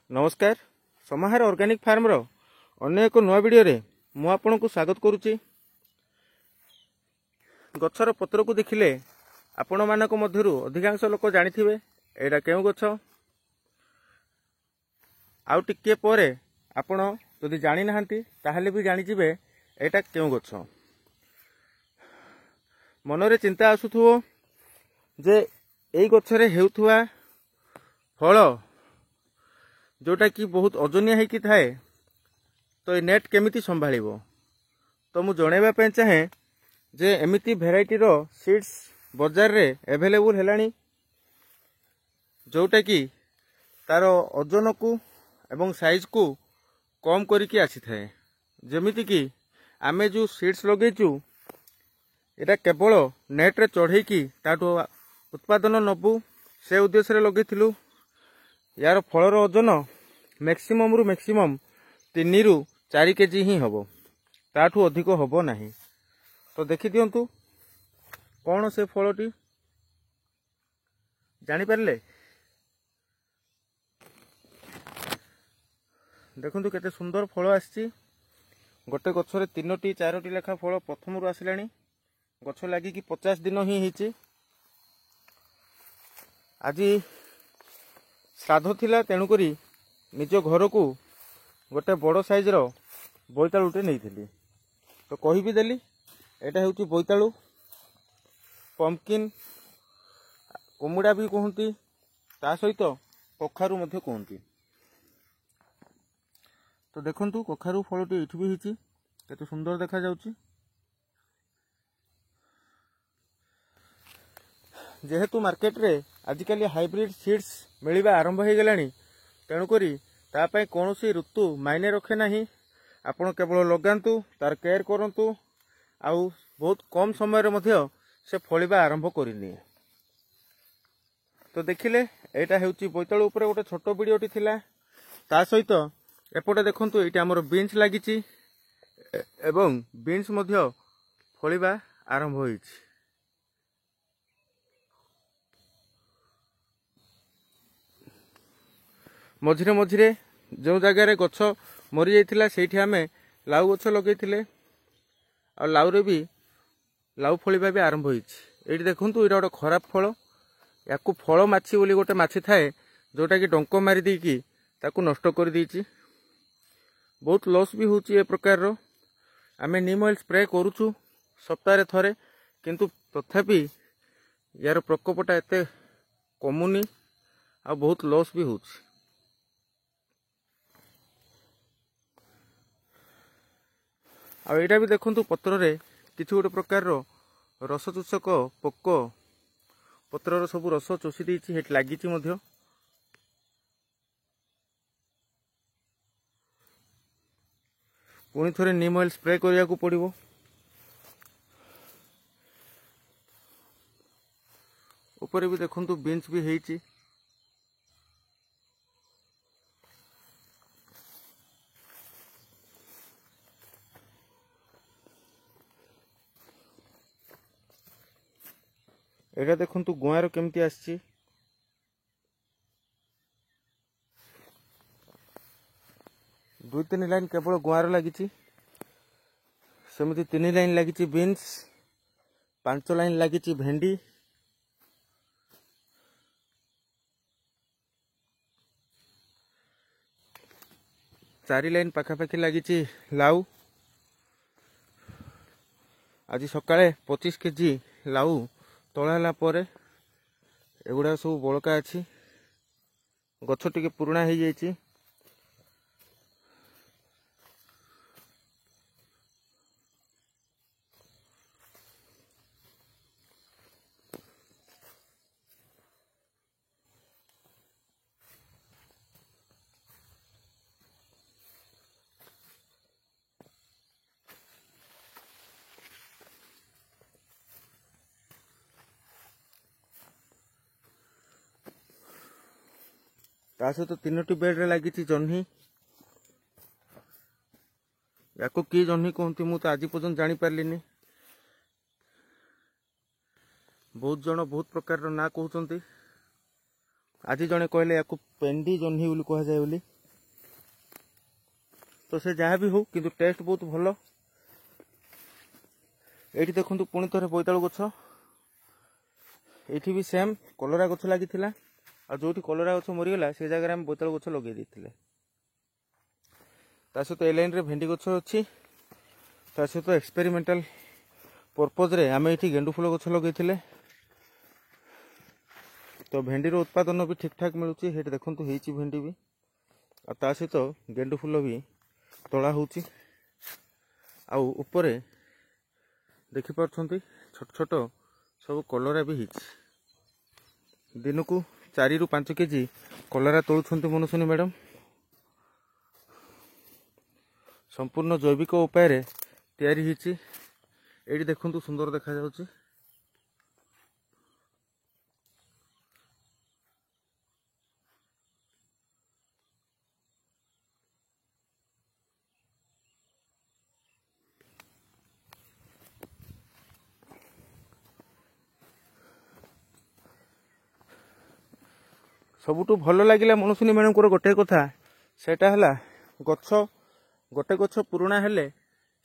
नमस्कार समाहार organic farm रो अन्य एक नुआ वीडियो रे मु आपन को स्वागत करुच्ची। गछर पत्र को देखिले आपण मानक मध्यरु अधिकांश लोक जानिथिबे एटा केउ गछ। आउ टिके परे आपण जदि जानि नाहंती ताहले भी जानि जिबे एटा केउ गछ। मनरे चिंता आसुथुओ जे एई गछरे हेउथुआ फल जोटा कि बहुत ओजनिया होइकी थाए तो ये नेट केमिति संभाळिबो। तो मु जणेबा पे चाहे जे एमिति भेराइटी रो सीड्स बाजार रे अवेलेबल हेलानी जोटा कि तार ओजन को एवं साइज को कम करिकी आसी थाए। जेमिति कि आमे जो सीड्स लगेचु एटा केवल नेट रे चढ़ेकी ताटो उत्पादन नबु से उद्देश्य रे लगेथिलु। यार फलर ओजन मैक्सिमम रु मैक्सिमम 3 रु 4 केजी ही हबो, ताठू अधिक हबो नाही। तो देखि दियंतु कौन से फलटी जानि पारले। देखंतु केते सुंदर फल आछि। गोटे गछरे 3टी 4टी लेखा फल प्रथम रु आसिलानी। गछ लागि कि 50 दिन ही हिची। आज श्राद्ध थिला तेणु करी निज घर को गोटे बड़ साइज रो बोईतालुटे नहीं थी। तो कही भी देली एटा हेउची बोईतालु, पंपकिन कुमुड़ा भी कहती, ता सहित कखारू मध्य कहती। तो देखंतु कखारू फलटी एठी भी हिची, केते सुंदर देखा जाउची। जेहेतु मार्केट रे आजिकल हाइब्रिड सीड्स मिलवा आरंभ हो गलानी तेणुकरी तापाई कौन सी ऋतु मायने रखे नहीं। आपण केवल लगातु तार केयर करंतु आउ बहुत कम समय मध्य से फलिबा आरंभ करनी। तो देखिले एटा हेउची बोईतालु ऊपर गोटे छोट वीडियोटी थिला। ता सहित एपटे देखंतु एटा हमर बीन्स लागिची एवं बीन्स मध्य फलिबा आरंभ होईची। मझिरे मझिरे जो जगार गछ मरी जाइथिला सेठी आमे लाउ गछ लगेइथिले आ लाउ रे भी लाउ फलिबा भी आरंभ होईची। एठी देखंतु एटा गोटे खराब फल। याकू फल माछी बोली गोटे माछी थाए जोटा कि डंक मारी देकी ताकू नष्ट कर देइची। बहुत लॉस भी होची ए प्रकार रो। आमे नीम ऑयल स्प्रे करूछु सप्ताह थरे, किंतु तथापि यार प्रकोपटा एते कमुनी आ बहुत लॉस भी होची। आ एटा भी देखंतु पत्र रे किछु गोटे प्रकार रो रस चूषक पोक पत्र रो सब रस चोषी देइची, हेट लागिची मध्य। पुणी थरे नीम ऑयल स्प्रे करिया को पड़िबो। ऊपर भी देखंतु बीन्स भी हेइची। एटा देखंतु गुआर केमती आछि। 2-3 लाइन केवल गुआर लागिची, सेमती 3 लाइन लागिची बीन्स, 5 लाइन लागिची भेंडी, 4 लाइन पाखापाखि लागिची लाउ। आज सकाळे 25 केजी लाउ तोला परे एगुड़ा सब बड़का अच्छी। गछ टिके पुराना हो जाइए। ता सहित 3टी बेड रे लगी जह्नी। या कि जह्नी कहती मु तो आज पर्यंत जानी पारलिनी। बहुत जन बहुत प्रकार ना कहते। आज जड़े कहले या पेंडी जह्नी कह जाए बोली। तो से जहाँ भी हो कि टेस्ट बहुत भल। ये देखो पुणी थे बोईतालु गछ, ये भी सेम कलरा गछ लगी जो कलरा गछ मरीगला से जगह आम बोईतालु गछ लगे सहित ए लाइन रे भेंडी गछ अच्छी सहित एक्सपेरिमेंटल पर्पज रे आम ये गेंडु फूल गछ लगे। तो भेंडी रो उत्पादन भी ठीक ठाक मिलूँ। ये देखो भेंडी भी आ सहित गेंडु फूल भी तोड़ा होची। उपरे देखिपार छोट छोट सब कलरा भी होती। दिन को 4 ରୁ 5 केजी कलरा तोलुंट मनसुनी मैडम। संपूर्ण जैविक उपाय तैयारी होती। ये देखो सुंदर देखा जाउची। सबुठु भल लगिला मनसुनी मैडम को गोटे कथा सेटा हला गछ गोटे गछ पुराणा हेले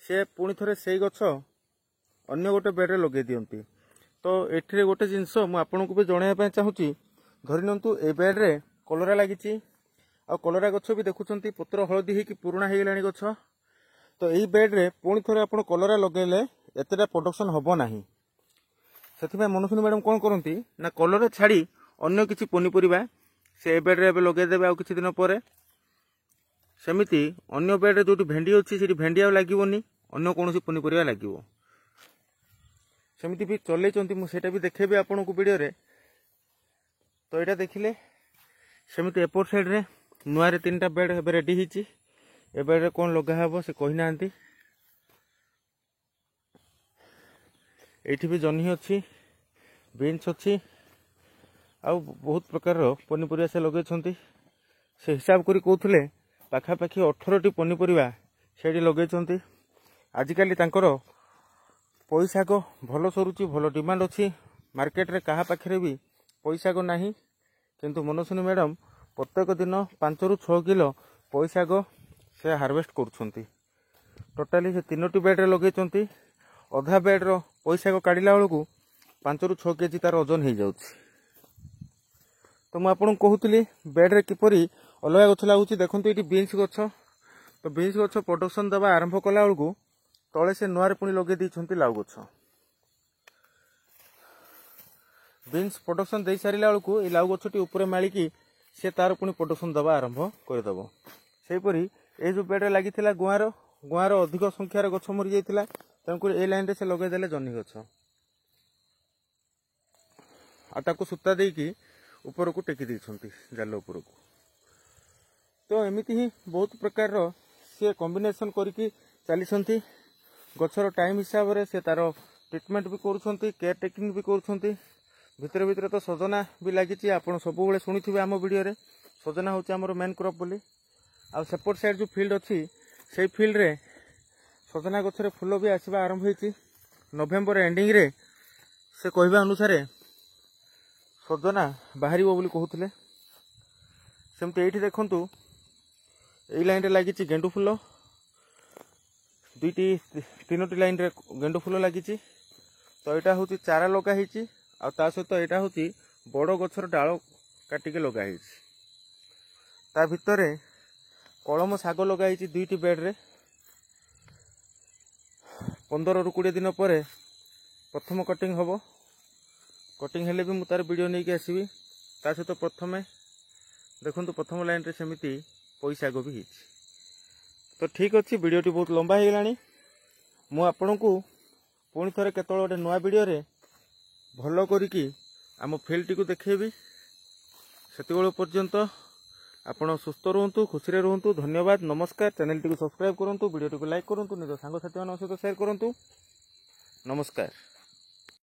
से पुणी थे से गछ अन्य गोटे बेड्रे लगे दियंती। तो एठिरे गोटे जिनस मु आपनको भी जणाइबा चाहूची। धरि नियंतु ए बेड्रे कलरा लागिची आ कलरा गछ भी देखुचंती पत्र हळदी हेकी पुराणा हे गेलानी गछ। तो एई बेड्रे पुणी थे आपण कलरा लगेले एतेटा प्रोडक्शन हबो नाही। सेथिबा मनसुनी मैडम कोन करंती ना कलरा छाड़ी अन्य किछि पनीपरिबा से बेड्रे एबे लगेदेवे आ किछि दिन पर। सेमिति अन्य बेड्रे जो भेंडी अच्छी से भेंडी आ लगे अन्य कौन पनीपरिया लगे। सेमिति भी चलैचंती मुझे भी देखेबी आपन को वीडियो रे। तो यहाँ देखिले सेमिति एपट साइड रे नुआ रे 3टा बेड एबे रेडी हिची। ए बेड रे कौन लगा हबो से कहि नांती। एठी भी जन्ही अच्छी, बीन्स अच्छी आ बहुत प्रकार पनीपरिया से लगे। से हिसाब करी कहते पाखापाखि 18टी पनीपरिया से लगे। आजिकाली तांकर पैसा को भल सरुची, भल डिमांड अच्छी। मार्केट रे कहा पाखरे भी पैसा को नहीं, किंतु मनसुनी मैडम प्रत्येक दिन 5 ରୁ 6 किलो पैसा को से हार्वेस्ट करुछंती। टोटाली से 3टी बेड्रे लगे। अधा बेड्र पैसा को काढ़ला बेलू 5 ରୁ 6 केजी तार ओजन हो जाउछि। तो मुझे कहूली बेड्रे किपरि अलग गछ लगुच। देखो ये बीन्स गछ, तो बीन्स गछ प्रोडक्शन देवा आरंभ कला बेलू तले से नुआर पुणी लगे देइछंती लाउ गछ। बीन्स प्रोडक्शन दे सारा बेलू ये लाउ गछटी उपरे मालिकी से तार पुणी प्रोडक्शन देवा आरंभ करदेव। सेहीपरि ये जो बेड्रे लगी गुआर अधिक संख्यार गछ मरी जाइतिला, तेणुक ए लाइन रे से लगेदेले जन्ही गछ आ सूता देकी ऊपर को टेकी देइछंती जाल ऊपर को। तो एमिति ही बहुत प्रकार सी कॉम्बिनेशन करके चली गचर टाइम हिसाब रे से तार ट्रीटमेंट भी करुछंती, केयर टेकिंग भी करुछंती। भितर भितर तो सजना भी लगी। आपड़ सब शुणी आम वीडियो रे सजना हूँ आमर मेन क्रॉप बोली। आ सेपट साइड जो फील्ड अच्छी से फील्ड रे सजना गछरे फूल भी आसवा आरंभ होती। नवेम्बर एंडिंग रे से कहवा अनुसार सजना बाहर बोली कहते। सेमती ये देखु यही लाइन रे लगी गेंडु फूल, 2-3टी लाइन रे गेंडु फूल लगी। तो यहाँ हूँ चारा लगाई आ सहित यहाँ हूँ बड़ गछर डाल काटिके लगाई। ता भितर कलम शाग लगाई 2टी बेड्रे। 15 ରୁ 20 दिन पर प्रथम कटिंग हम। कटिंग हेले भी मुझे वीडियो नहीं कि आसबि। ता सहित प्रथमे देखो प्रथम लाइन रे सेमिति पोई शाग भी होती। तो ठीक अच्छे, वीडियोटी बहुत लंबा हो गलानी। मु आपन को पुणी थे केतल गोटे नुआ वीडियो रे भल करिकी आम फील्ड टी देखेबी। सेतिबेले पर्यंत आपण सुस्थ रुहतु, खुशी रुहतु। धन्यवाद, नमस्कार। चैनल टी सब्सक्राइब करूँ, वीडियो टी लाइक करूँ, निज सांग साथी मान सहित शेयर करूँ। नमस्कार।